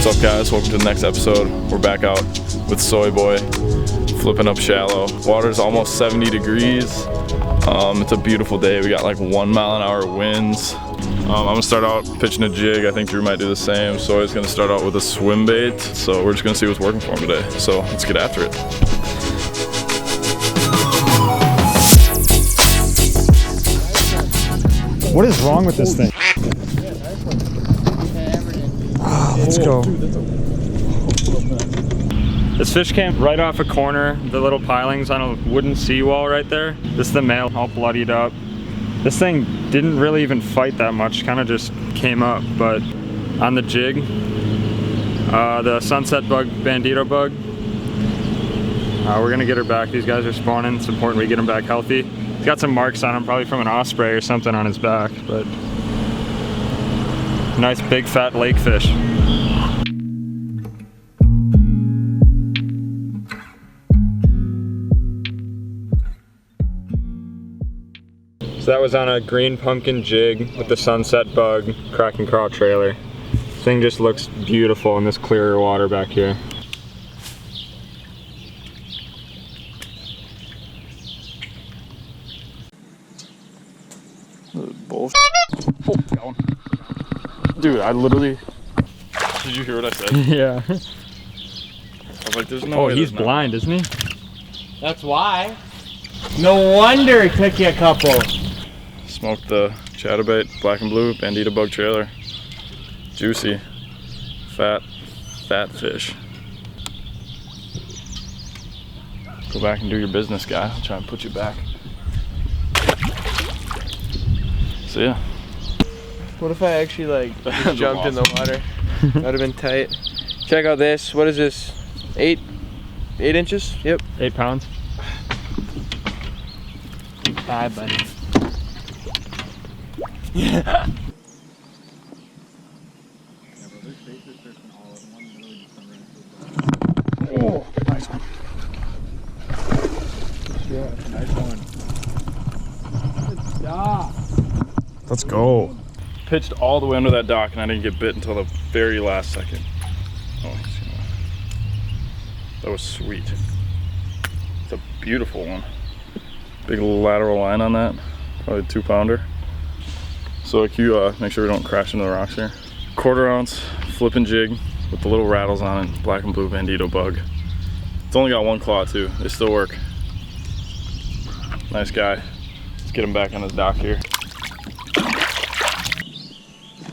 What's up, guys? Welcome to the next episode. We're back out with Soy Boy, flipping up shallow. Water's almost 70 degrees. It's a beautiful day. We got like 1 mile-an-hour winds. I'm gonna start out pitching a jig. I think Drew might do the same. Soy's gonna start out with a swim bait. So we're just gonna see what's working for him today. So let's get after it. What is wrong with this thing? Let's go. This fish came right off a corner, the little pilings on a wooden seawall right there. This is the male, all bloodied up. This thing didn't really even fight that much, kind of just came up. But on the jig, the sunset bug, Bandito bug, we're gonna get her back. These guys are spawning. It's important we get them back healthy. He's got some marks on him, probably from an osprey or something on his back, but nice big fat lake fish. So that was on a green pumpkin jig with the sunset bug, Kracken craw trailer. This thing just looks beautiful in this clearer water back here. Bullshit. Oh, dude, I literally. Did you hear what I said? Yeah. I was like, there's no way. Oh, he's blind, isn't he? That's why. No wonder it took you a couple. Smoked the chatterbait, black and blue, Bandito bug trailer. Juicy, fat fish. Go back and do your business, guy. I'll try and put you back. See ya. What if I actually like just jumped in the water? That would have been tight. Check out this. What is this? 8 inches? Yep. 8 pounds. 5, buddy. Oh, nice one. Yeah, nice one. Good job. Let's go. Pitched all the way under that dock and I didn't get bit until the very last second. Oh, that was sweet. It's a beautiful one. Big lateral line on that, probably a 2-pounder. So can you make sure we don't crash into the rocks here? 1/4 ounce flipping jig with the little rattles on it, black and blue Bandito bug. It's only got 1 claw too, they still work. Nice guy. Let's get him back on his dock here.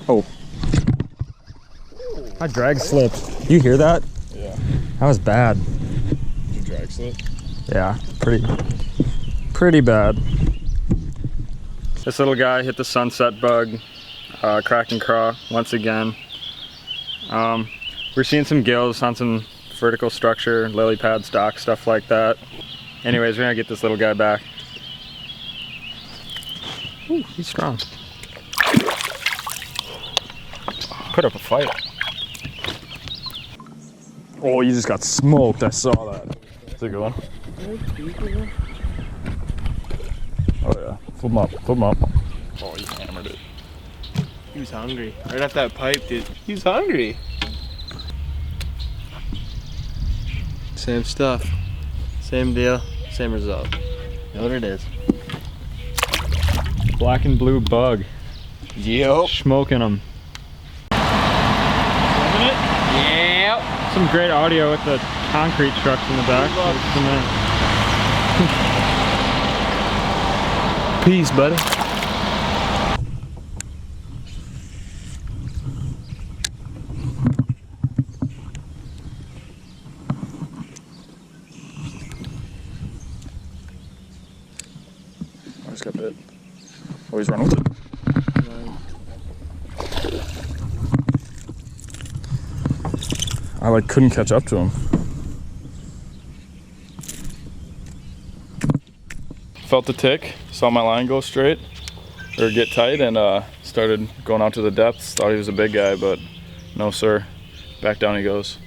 Oh. My drag slipped. You hear that? Yeah. That was bad. Did you drag slip? Yeah, pretty bad. This little guy hit the sunset bug, Kracken craw once again. We're seeing some gills on some vertical structure, lily pads, dock, stuff like that. Anyways, we're gonna get this little guy back. Ooh, he's strong. Put up a fight. Oh, you just got smoked. I saw that. That's a good one. Oh yeah, flip him up, flip him up. Oh, he hammered it. He was hungry. Right off that pipe, dude. He was hungry. Same stuff. Same deal. Same result. You know what it is. Black and blue bug. Yep. Smoking them. Yep. Some great audio with the concrete trucks in the back. Peace, buddy. I just got bit. Oh, he's running with it. I like couldn't catch up to him. Felt the tick, saw my line go straight or get tight, and started going out to the depths. Thought he was a big guy, but no sir. Back down he goes.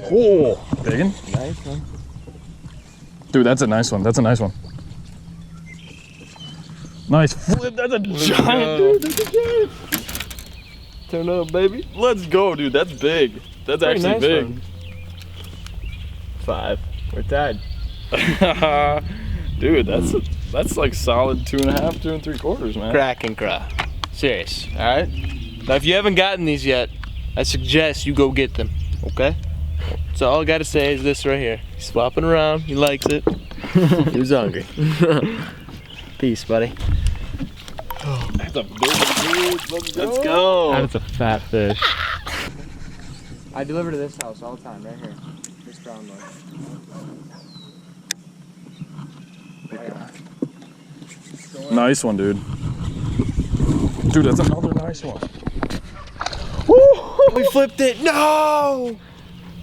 Oh, biggin'. Nice one. Dude, that's a nice one. That's a nice one. Nice flip. That's a giant, dude. That's a giant. Turn up, baby. Let's go, dude. That's big. That's Pretty actually nice big. one. 5. We're tied. Dude, that's like solid 2.5, 2 3/4, man. Kracken craw. Serious, alright? Now if you haven't gotten these yet, I suggest you go get them, okay? So all I gotta say is this right here. He's swapping around, he likes it. He was hungry. Peace, buddy. That's a big dude. Let's go. That's a fat fish. I deliver to this house all the time, right here. This brown one. Nice one, dude. Dude, that's another nice one. Woo! We flipped it. No!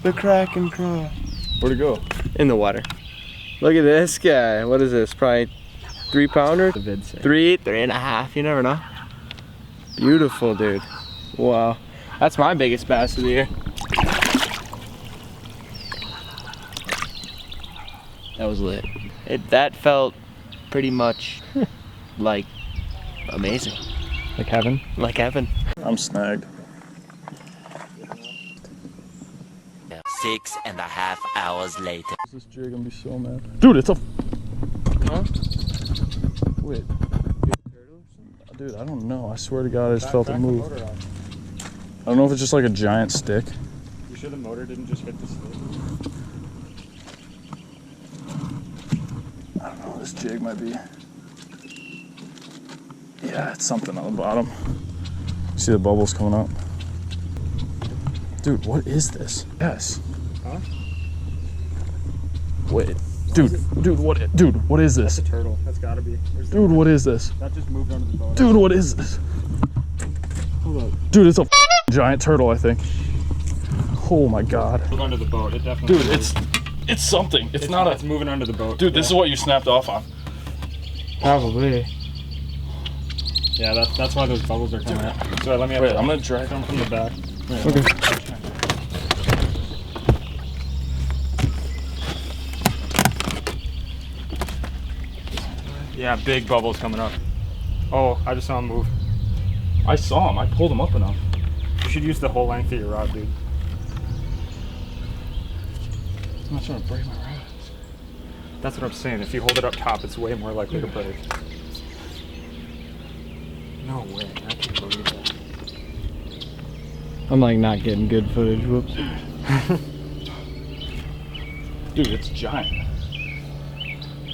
The Kracken craw. Where'd it go? In the water. Look at this guy. What is this? Probably 3-pounder? 3, 3.5. You never know. Beautiful, dude. Wow. That's my biggest bass of the year. That was lit. That felt pretty much like amazing. Like heaven? Like heaven. I'm snagged. 6.5 hours later. This jig gonna be so mad. Dude, it's a. Huh? Wait. Dude, I don't know. I swear to God, I just felt it move. I don't know if it's just like a giant stick. You sure the motor didn't just hit the stick? I don't know. This jig might be. Yeah, it's something on the bottom. See the bubbles coming up. Dude, what is this? Yes. Huh? Wait. Dude, what is this? That's a turtle. That's gotta be. Dude, what is this? That just moved under the boat. Dude, what is this? Hold up. Dude, it's a giant turtle, I think. Oh my God. Moved under the boat. It definitely. Dude, it's something. It's not It's moving under the boat. Dude, this is what you snapped off on. Probably. Yeah, that's why those bubbles are coming out. So let me. Wait, I'm gonna drag them from the back. Okay. Yeah, big bubbles coming up. Oh, I just saw him move. I saw him. I pulled him up enough. You should use the whole length of your rod, dude. I'm not trying to break my rod. That's what I'm saying. If you hold it up top, it's way more likely to break. No way. I can't believe that. I'm like not getting good footage. Whoops. Dude, it's giant.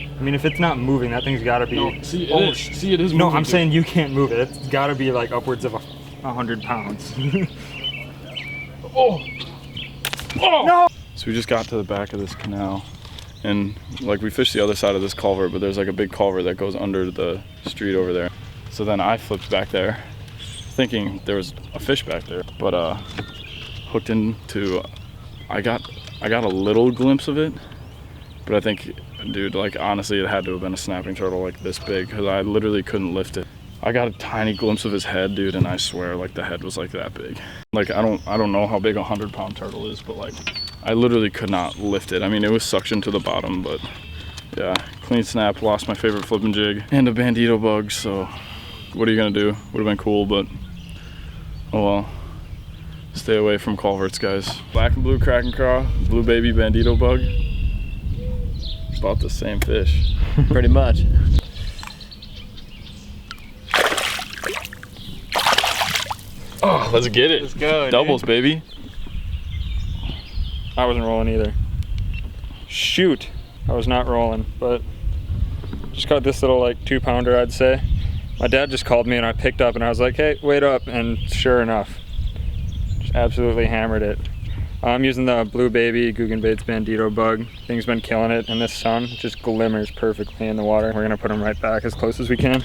I mean, if it's not moving, that thing's got to be. No, see, it is moving. No, I'm dude. saying you can't move it. It's got to be like upwards of 100 pounds. Oh! Oh! No! So we just got to the back of this canal, and like we fished the other side of this culvert, but there's like a big culvert that goes under the street over there. So then I flipped back there, thinking there was a fish back there, but hooked into. I got a little glimpse of it, but I think, dude, like honestly, it had to have been a snapping turtle like this big, because I literally couldn't lift it. I got a tiny glimpse of his head, dude, and I swear like the head was like that big. Like I don't know how big a 100-pound turtle is, but like I literally could not lift it. I mean, it was suctioned to the bottom, but yeah, clean snap, lost my favorite flipping jig and a Bandito bug. So what are you gonna do? Would have been cool, but oh well. Stay away from culverts, guys. Black and blue Kracken craw, blue baby Bandito bug. About the same fish. Pretty much. Oh, let's get it. Let's go, Doubles, dude. baby. I wasn't rolling either. Shoot, I was not rolling, but just caught this little like 2-pounder, I'd say. My dad just called me and I picked up and I was like, hey, wait up, and sure enough, just absolutely hammered it. I'm using the blue baby Googan BAITS Bandito bug. Thing's been killing it in this sun. It just glimmers perfectly in the water. We're gonna put him right back as close as we can.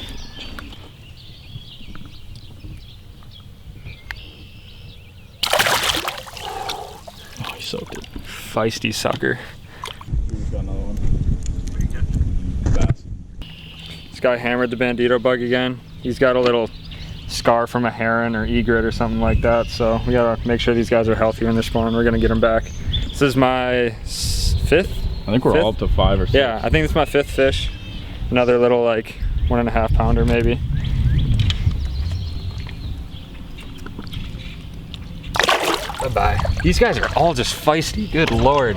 Oh, he soaked it. Feisty sucker. We've got another one. Bass. This guy hammered the Bandito bug again. He's got a little scar from a heron or egret or something like that, so we gotta make sure these guys are healthy when they're spawning. We're gonna get them back. This is my 5th? I think we're all up to 5 or 6. Yeah, I think it's my 5th fish. Another little like 1.5 pounder maybe. Bye-bye. These guys are all just feisty, good lord.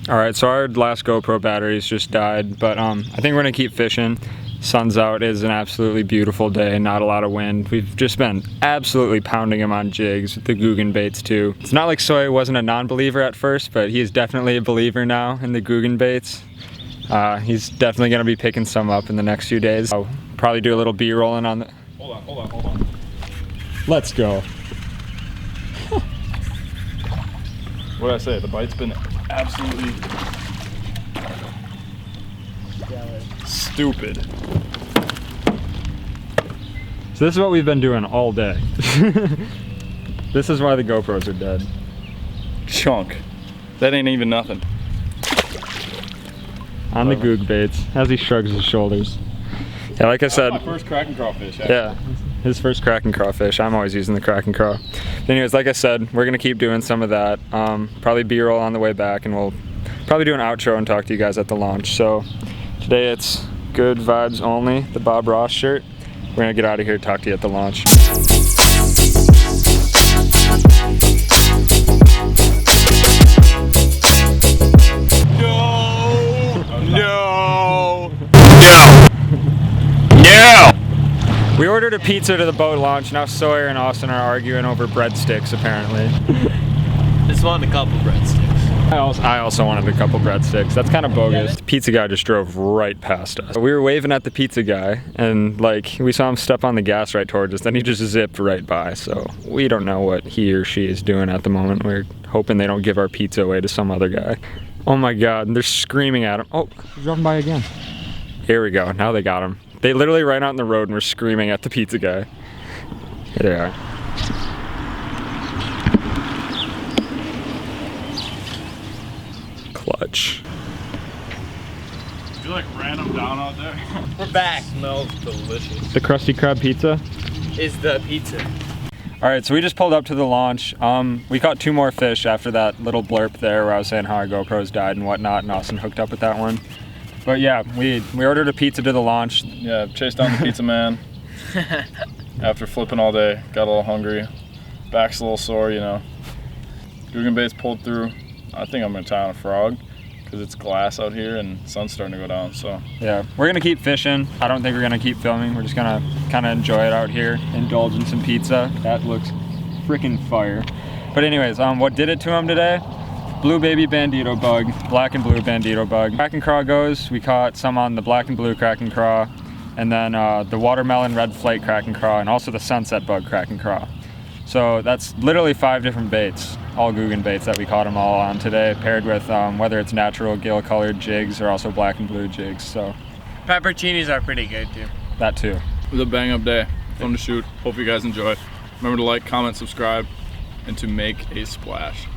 All right, so our last GoPro batteries just died, but I think we're gonna keep fishing. Sun's out, it is an absolutely beautiful day, not a lot of wind. We've just been absolutely pounding him on jigs with the Googan baits too. It's not like Soy wasn't a non-believer at first, but he is definitely a believer now in the Googan baits. He's definitely gonna be picking some up in the next few days. I'll probably do a little B-rolling on the... Hold on. Let's go. What did I say? The bite's been absolutely stupid. So this is what we've been doing all day. This is why the GoPros are dead. Chunk. That ain't even nothing. On the Goog baits, as he shrugs his shoulders. Yeah, like I said. My first Kracken crawfish. Actually. Yeah, his first Kracken crawfish. I'm always using the Kracken craw. But anyways, like I said, we're gonna keep doing some of that. Probably B-roll on the way back, and we'll probably do an outro and talk to you guys at the launch. So today it's good vibes only, the Bob Ross shirt. We're gonna get out of here and talk to you at the launch. We ordered a pizza to the boat launch. Now Sawyer and Austin are arguing over breadsticks, apparently. Just wanted a couple breadsticks. I also wanted a couple breadsticks. That's kind of bogus. The pizza guy just drove right past us. We were waving at the pizza guy, and like we saw him step on the gas right towards us. Then he just zipped right by. So we don't know what he or she is doing at the moment. We're hoping they don't give our pizza away to some other guy. Oh my God, they're screaming at him. Oh, he's driving by again. Here we go. Now they got him. They literally ran out in the road and were screaming at the pizza guy. Here they are. Clutch. You like ran them down out there? We're back. Smells delicious. The Krusty Krab pizza? Is the pizza. All right, so we just pulled up to the launch. We caught 2 more fish after that little blurb there where I was saying how our GoPros died and whatnot, and Austin hooked up with that one. But yeah, we ordered a pizza to the launch. Yeah, chased down the pizza man. After flipping all day, got a little hungry. Back's a little sore, you know. Googan baits pulled through. I think I'm gonna tie on a frog because it's glass out here and the sun's starting to go down, so. Yeah, we're gonna keep fishing. I don't think we're gonna keep filming. We're just gonna kind of enjoy it out here, indulge in some pizza. That looks freaking fire. But anyways, what did it to him today? Blue baby Bandito bug, black and blue Bandito bug. Kracken craw goes, we caught some on the black and blue Kracken craw, and then the watermelon red flake Kracken craw, and also the sunset bug Kracken craw. So that's literally 5 different baits, all Googan baits that we caught them all on today, paired with whether it's natural gill colored jigs or also black and blue jigs. So Pepperoncinis are pretty good too. that too. It was a bang up day, fun to shoot. Hope you guys enjoy. Remember to like, comment, subscribe, and to make a splash.